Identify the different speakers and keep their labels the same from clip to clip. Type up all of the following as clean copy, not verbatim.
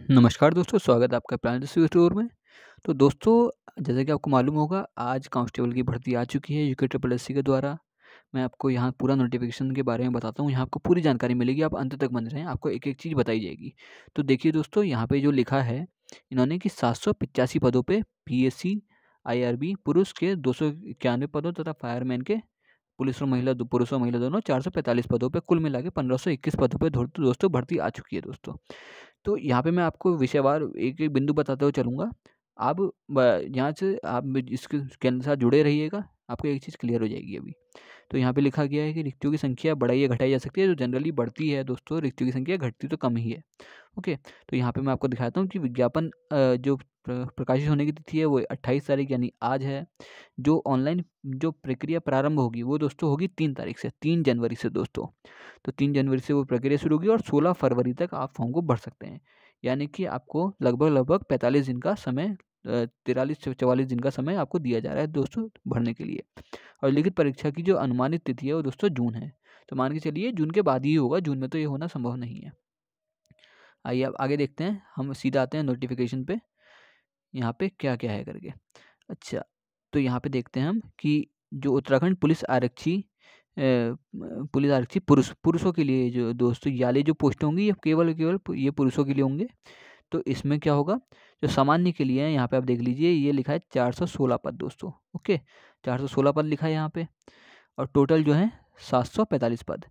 Speaker 1: नमस्कार दोस्तों, स्वागत है आपका प्लान स्टोर में। तो दोस्तों, जैसा कि आपको मालूम होगा, आज कांस्टेबल की भर्ती आ चुकी है यूके ट्रिपल एससी के द्वारा। मैं आपको यहाँ पूरा नोटिफिकेशन के बारे में बताता हूँ। यहाँ आपको पूरी जानकारी मिलेगी, आप अंत तक बने रहें, आपको एक एक चीज़ बताई जाएगी। तो देखिए दोस्तों, यहाँ पे जो लिखा है इन्होंने कि 785 पदों पे पीएससी आईआरबी पुरुष के 291 पदों तथा फायरमैन के पुरुष और महिला दोनों 445 पदों पे कुल मिला के 1521 पदों पे दोस्तों भर्ती आ चुकी है दोस्तों। तो यहाँ पे मैं आपको विषयवार एक-एक बिंदु बताते हुए चलूँगा। आप यहाँ से आप इसके अनुसार जुड़े रहिएगा, आपको एक चीज़ क्लियर हो जाएगी अभी। तो यहाँ पे लिखा गया है कि रिक्तियों की संख्या बढ़ाई या घटाई जा सकती है, जो जनरली बढ़ती है दोस्तों, रिक्तियों की संख्या घटती तो कम ही है। ओके, तो यहाँ पे मैं आपको दिखाता हूँ कि विज्ञापन जो प्रकाशित होने की तिथि है वो 28 तारीख यानी आज है। जो ऑनलाइन जो प्रक्रिया प्रारंभ होगी वो दोस्तों होगी 3 तारीख से, 3 जनवरी से दोस्तों। तो 3 जनवरी से वो प्रक्रिया शुरू होगी और 16 फरवरी तक आप फॉर्म को भर सकते हैं। यानी कि आपको लगभग 45 दिन का समय 43 से 44 दिन का समय आपको दिया जा रहा है दोस्तों भरने के लिए। और लिखित परीक्षा की जो अनुमानित तिथि है वो दोस्तों जून है। तो मान के चलिए जून के बाद ही होगा, जून में तो ये होना संभव नहीं है। आइए अब आगे देखते हैं, हम सीधा आते हैं नोटिफिकेशन पे, यहाँ पे क्या-क्या है करके। अच्छा, तो यहाँ पे देखते हैं हम कि जो उत्तराखंड पुलिस आरक्षी पुरुषों के लिए जो दोस्तों ये वाली जो पोस्ट होंगी ये केवल ये पुरुषों के लिए होंगे। तो इसमें क्या होगा, जो सामान्य के लिए है यहाँ पे आप देख लीजिए, ये लिखा है 416 पद दोस्तों। ओके, 416 पद लिखा है यहाँ पे और टोटल जो है 745 पद।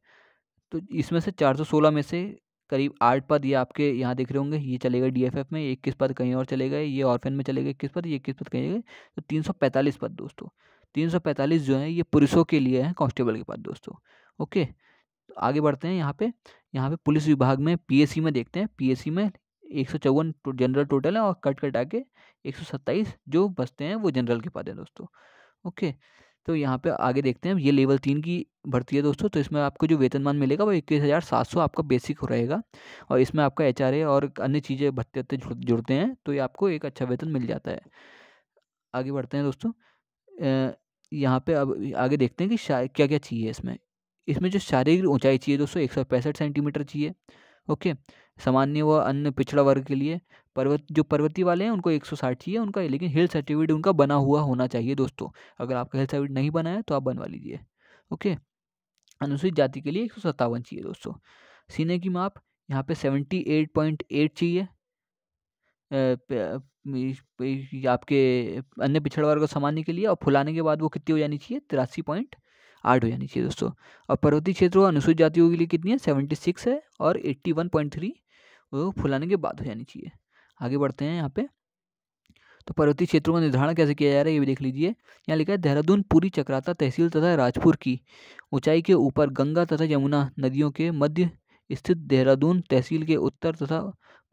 Speaker 1: तो इसमें से 416 में से करीब 8 पद ये आपके यहाँ दिख रहे होंगे, ये चले गए डीएफएफ में, 21 पद कहीं और चले गए, ये ऑर्फन में चले गए 21 पद, ये 21 पद कहीं गए, तो 345 पद दोस्तों। 345 जो है ये पुरुषों के लिए है, कांस्टेबल के पद दोस्तों। ओके, तो आगे बढ़ते हैं यहाँ पे पुलिस विभाग में पीएससी में देखते हैं। पीएससी में 154 जनरल टोटल है और कट कटा के 127 जो बचते हैं वो जनरल के पद हैं दोस्तों। ओके, तो यहाँ पे आगे देखते हैं, ये लेवल 3 की भर्ती है दोस्तों। तो इसमें आपको जो वेतनमान मिलेगा वो 21,700 आपका बेसिक रहेगा और इसमें आपका एचआरए और अन्य चीज़ें भत्ते जुड़ते हैं, तो ये आपको एक अच्छा वेतन मिल जाता है। आगे बढ़ते हैं दोस्तों, यहाँ पे अब आगे देखते हैं कि क्या क्या चाहिए इसमें। इसमें जो शारीरिक ऊंचाई चाहिए दोस्तों 165 सेंटीमीटर चाहिए। ओके, सामान्य व अन्य पिछड़ा वर्ग के लिए पर्वतीय वाले हैं उनको 160 चाहिए उनका, लेकिन हिल सर्टिफिकेट उनका बना हुआ होना चाहिए दोस्तों। अगर आपका हिल सर्टिफिकेट नहीं बना है तो आप बनवा लीजिए। ओके, अनुसूचित जाति के लिए 157 चाहिए दोस्तों। सीने की माप यहाँ पे 78.8 चाहिए। आपके अन्य पिछड़ा वर्ग और सामान्य के लिए, और फुलाने के बाद वो कितनी हो जानी चाहिए, 83.8 हो जानी चाहिए दोस्तों। और पर्वतीय क्षेत्रों और अनुसूचित जातियों के लिए कितनी है, 76 है, और 81.3 वो फुलाने के बाद हो जानी चाहिए। आगे बढ़ते हैं यहाँ पे, तो पर्वतीय क्षेत्रों का निर्धारण कैसे किया जा रहा है ये भी देख लीजिए। यहाँ लिखा है देहरादून पुरी चक्राता तहसील तथा राजपुर की ऊंचाई के ऊपर गंगा तथा यमुना नदियों के मध्य स्थित देहरादून तहसील के उत्तर तथा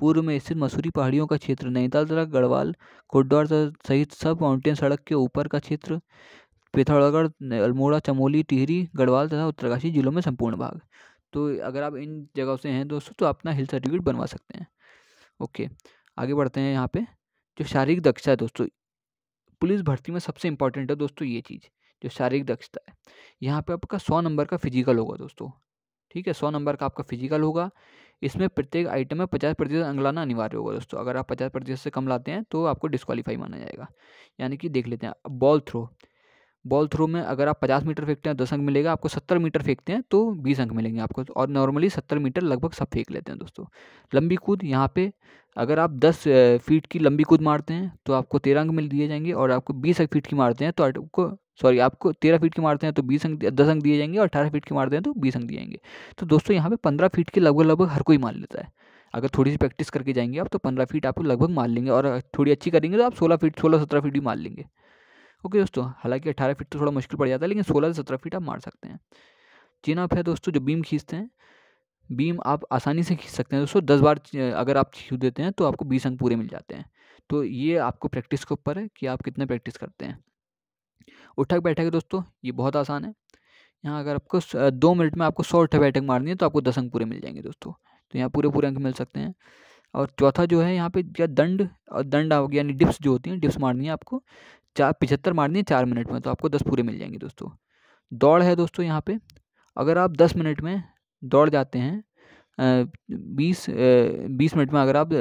Speaker 1: पूर्व में स्थित मसूरी पहाड़ियों का क्षेत्र, नैनीताल तथा गढ़वाल कोटद्वार सहित सब माउंटेन सड़क के ऊपर का क्षेत्र, पिथौरागढ़ अल्मोड़ा चमोली टिहरी गढ़वाल तथा उत्तरकाशी जिलों में संपूर्ण भाग। तो अगर आप इन जगहों से हैं दोस्तों तो अपना हिल सर्टिफिकेट बनवा सकते हैं। ओके, आगे बढ़ते हैं। यहाँ पे जो शारीरिक दक्षता है दोस्तों, पुलिस भर्ती में सबसे इंपॉर्टेंट है दोस्तों ये चीज़, जो शारीरिक दक्षता है। यहाँ पे आपका 100 नंबर का फिजिकल होगा दोस्तों। ठीक है, 100 नंबर का आपका फिजिकल होगा। इसमें प्रत्येक आइटम में 50% अंक लाना अनिवार्य होगा दोस्तों। अगर आप 50% से कम लाते हैं तो आपको डिस्क्वालीफाई माना जाएगा। यानी कि देख लेते हैं, बॉल थ्रो में अगर आप 50 मीटर फेंकते हैं 10 अंक मिलेगा, आपको 70 मीटर फेंकते हैं तो 20 अंक मिलेंगे आपको, और नॉर्मली 70 मीटर लगभग सब फेंक लेते हैं दोस्तों। लंबी कूद, यहाँ पे अगर आप 10 फीट की लंबी कूद मारते हैं तो आपको 13 अंक मिल दिए जाएंगे, और आपको 20 फीट की मारते हैं तो आपको 13 फीट की मारते हैं तो 10 अंक दिए जाएंगे, और 18 फीट की मारते हैं तो 20 अंक दिए जाएंगे। तो दोस्तों यहाँ पे 15 फीट के लगभग हर कोई मार लेता है। अगर थोड़ी सी प्रैक्टिस करके जाएंगे आप तो 15 फीट आपको लगभग मार लेंगे, और थोड़ी अच्छी करेंगे तो आप 16 17 फीट भी मार लेंगे। ओके दोस्तों, हालांकि 18 फीट तो थोड़ा मुश्किल पड़ जाता है, लेकिन 16 से 17 फीट आप मार सकते हैं। चिन अप है दोस्तों, जो बीम खींचते हैं, बीम आप आसानी से खींच सकते हैं दोस्तों। 10 बार अगर आप खींच देते हैं तो आपको 20 अंक पूरे मिल जाते हैं। तो ये आपको प्रैक्टिस के ऊपर है कि आप कितने प्रैक्टिस करते हैं। उठक बैठक है दोस्तों, ये बहुत आसान है। यहाँ अगर आपको 2 मिनट में आपको 100 उठक बैठक मारनी है तो आपको 10 अंक पूरे मिल जाएंगे दोस्तों। तो यहाँ पूरे अंक मिल सकते हैं। और चौथा जो है यहाँ पे क्या दंड आओगे, यानी डिप्स जो होती हैं, डिप्स मारनी है आपको 75 मारनी है 4 मिनट में, तो आपको 10 पूरे मिल जाएंगे दोस्तों। दौड़ है दोस्तों, यहाँ पे अगर आप 10 मिनट में दौड़ जाते हैं 20 मिनट में अगर आप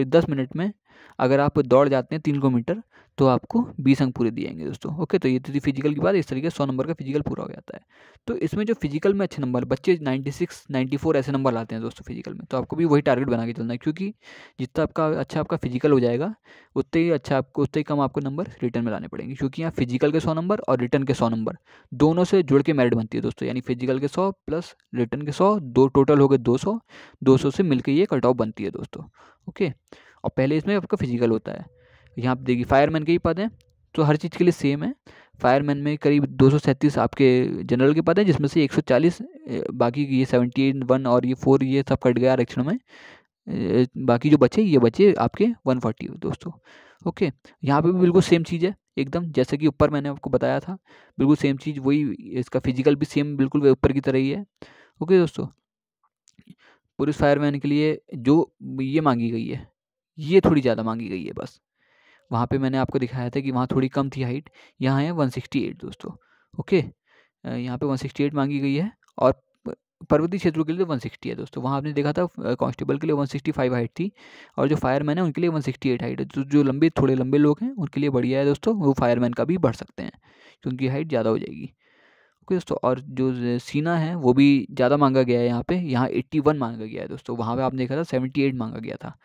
Speaker 1: 10 मिनट में अगर आप दौड़ जाते हैं 3 किलोमीटर तो आपको 20 अंक पूरे दिए जाएंगे दोस्तों। ओके, तो ये थी फिजिकल की बात। इस तरीके से 100 नंबर का फिजिकल पूरा हो जाता है। तो इसमें जो फिजिकल में अच्छे नंबर बच्चे 96 94 ऐसे नंबर लाते हैं दोस्तों फिजिकल में, तो आपको भी वही टारगेट बना के चलना है, क्योंकि जितना आपका फिजिकल हो जाएगा उतने ही कम आपको नंबर रिटर्न में लाने पड़ेंगे, क्योंकि यहाँ फिजिकल के 100 नंबर और रिटर्न के 100 नंबर दोनों से जुड़ के मेरिट बनती है दोस्तों। यानी फिजिकल के 100 प्लस रिटर्न के 100, दो टोटल हो गए 200, 200 से मिलकर ये कट ऑफ बनती है दोस्तों। ओके, और पहले इसमें आपका फिजिकल होता है। यहाँ पे देखिए फायरमैन के ही पद हैं, तो हर चीज़ के लिए सेम है। फायरमैन में करीब 237 आपके जनरल के पद हैं, जिसमें से 140 बाकी ये 71 और ये 4 ये सब कट गया आरक्षण में। बाकी जो बचे ये बचे आपके 140 दोस्तों। ओके, यहाँ पे भी बिल्कुल सेम चीज़ है एकदम, जैसे कि ऊपर मैंने आपको बताया था, बिल्कुल सेम चीज़ वही। इसका फिजिकल भी सेम बिल्कुल ऊपर की तरह ही है। ओके दोस्तों, पुरुष फायरमैन के लिए जो ये मांगी गई है ये थोड़ी ज़्यादा मांगी गई है बस। वहाँ पे मैंने आपको दिखाया था कि वहाँ थोड़ी कम थी हाइट, यहाँ है 168 दोस्तों। ओके, यहाँ पे 168 मांगी गई है, और पर्वतीय क्षेत्रों के लिए 160 है दोस्तों। वहाँ आपने देखा था कांस्टेबल के लिए 165 हाइट थी, और जो फायरमैन है उनके लिए 168 हाइट है। जो थोड़े लंबे लोग हैं उनके लिए बढ़िया है दोस्तों, वो फायरमैन का भी बढ़ सकते हैं क्योंकि हाइट ज़्यादा हो जाएगी। ओके दोस्तों, और जो सीना है वो भी ज़्यादा मांगा गया है यहाँ 81 मांगा गया है दोस्तों। वहाँ पे आपने देखा था 78 मांगा गया था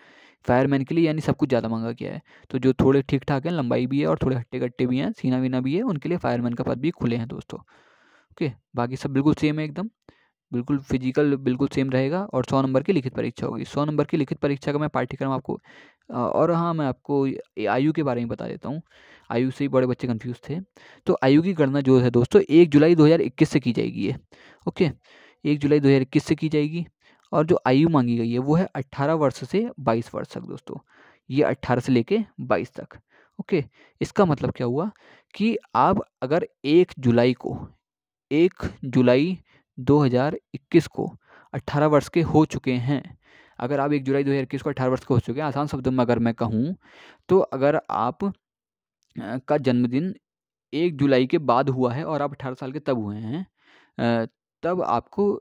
Speaker 1: फायरमैन के लिए, यानी सब कुछ ज़्यादा मांगा गया है। तो जो थोड़े ठीक ठाक हैं, लंबाई भी है और थोड़े हट्टे कट्टे भी हैं, सीना वीना भी है, उनके लिए फायरमैन का पद भी खुले हैं दोस्तों। ओके, बाकी सब बिल्कुल सेम है एकदम, बिल्कुल फिजिकल बिल्कुल सेम रहेगा, और 100 नंबर की लिखित परीक्षा होगी। 100 नंबर की लिखित परीक्षा का मैं पाठ्यक्रम आपको और हाँ, मैं आपको आयु के बारे में बता देता हूँ। आयु से ही बड़े बच्चे कंफ्यूज थे। तो आयु की गणना जो है दोस्तों 1 जुलाई 2021 से की जाएगी ये। ओके, 1 जुलाई 2021 से की जाएगी, और जो आयु मांगी गई है वो है 18 वर्ष से 22 वर्ष तक दोस्तों। ये 18 से लेके 22 तक। ओके, इसका मतलब क्या हुआ कि आप अगर 1 जुलाई 2021 को 18 वर्ष के हो चुके हैं, अगर आप 1 जुलाई 2021 को 18 वर्ष के हो चुके हैं, आसान शब्दों में अगर मैं कहूँ तो अगर आप का जन्मदिन 1 जुलाई के बाद हुआ है और आप 18 साल के तब हुए हैं, तब आपको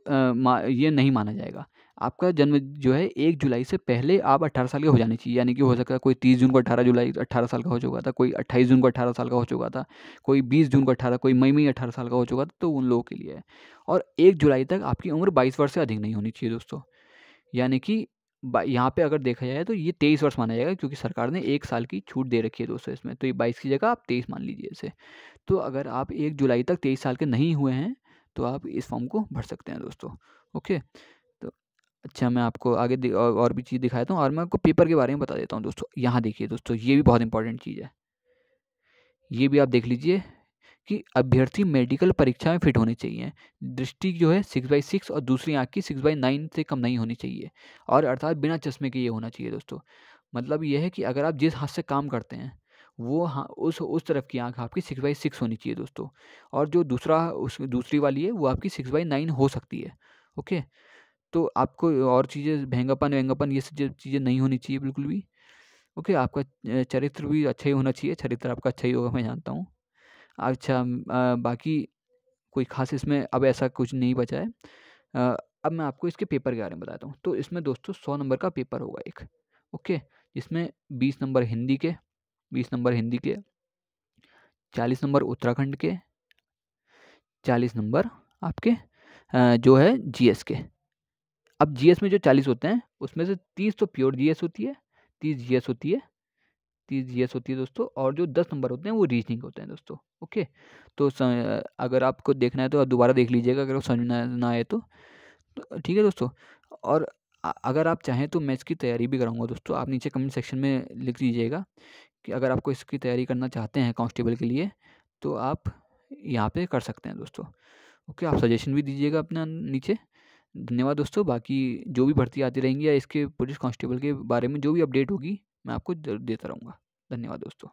Speaker 1: ये नहीं माना जाएगा। आपका जन्म जो है 1 जुलाई से पहले आप 18 साल के हो जाने चाहिए। यानी कि हो सकता है कोई 30 जून को 18 साल का हो चुका था, कोई 28 जून को 18 साल का हो चुका था, कोई 20 जून को 18, कोई मई में 18 साल का हो चुका था, तो उन लोगों के लिए है। और 1 जुलाई तक आपकी उम्र 22 वर्ष से अधिक नहीं होनी चाहिए दोस्तों। यानी कि यहाँ पे अगर देखा जाए तो ये 23 वर्ष माना जाएगा, क्योंकि सरकार ने 1 साल की छूट दे रखी है दोस्तों इसमें। तो ये 22 की जगह आप 23 मान लीजिए इसे। तो अगर आप 1 जुलाई तक 23 साल के नहीं हुए हैं तो आप इस फॉर्म को भर सकते हैं दोस्तों। ओके, तो अच्छा, मैं आपको आगे और भी चीज़ दिखाता हूँ, और मैं आपको पेपर के बारे में बता देता हूँ दोस्तों। यहाँ देखिए दोस्तों, ये भी बहुत इंपॉर्टेंट चीज़ है, ये भी आप देख लीजिए कि अभ्यर्थी मेडिकल परीक्षा में फिट होने चाहिए। दृष्टि जो है 6/6 और दूसरी आँख की 6/9 से कम नहीं होनी चाहिए, और अर्थात बिना चश्मे के ये होना चाहिए दोस्तों। मतलब ये है कि अगर आप जिस हाथ से काम करते हैं वो हाँ उस तरफ की आँख आपकी 6/6 होनी चाहिए दोस्तों, और जो दूसरी वाली है वो आपकी 6/9 हो सकती है। ओके, तो आपको और चीज़ें भेंगापन वेंगापन ये सब चीज़ें नहीं होनी चाहिए बिल्कुल भी। ओके, आपका चरित्र भी अच्छा ही होना चाहिए, चरित्र आपका अच्छा ही होगा मैं जानता हूँ। अच्छा, बाकी कोई ख़ास इसमें अब ऐसा कुछ नहीं बचा है। अब मैं आपको इसके पेपर के बारे में बताता हूँ। तो इसमें दोस्तों 100 नंबर का पेपर होगा एक। ओके, जिसमें 20 नंबर हिंदी के, 40 नंबर उत्तराखंड के, 40 नंबर आपके जो है जीएस के। अब जीएस में जो 40 होते हैं उसमें से 30 तो प्योर जीएस होती है, 30 जीएस होती है, 30 जीएस होती है दोस्तों, और जो 10 नंबर होते हैं वो रीजनिंग होते हैं दोस्तों। ओके, तो अगर आपको देखना है तो आप दोबारा देख लीजिएगा, अगर समझ ना आए तो ठीक है दोस्तों। और अगर आप चाहें तो मैं इसकी तैयारी भी कराऊंगा दोस्तों। आप नीचे कमेंट सेक्शन में लिख दीजिएगा कि अगर आपको इसकी तैयारी करना चाहते हैं कांस्टेबल के लिए, तो आप यहाँ पे कर सकते हैं दोस्तों। ओके, आप सजेशन भी दीजिएगा अपना नीचे। धन्यवाद दोस्तों। बाकी जो भी भर्ती आती रहेंगी या इसके पुलिस कांस्टेबल के बारे में जो भी अपडेट होगी मैं आपको देता रहूँगा। धन्यवाद दोस्तों।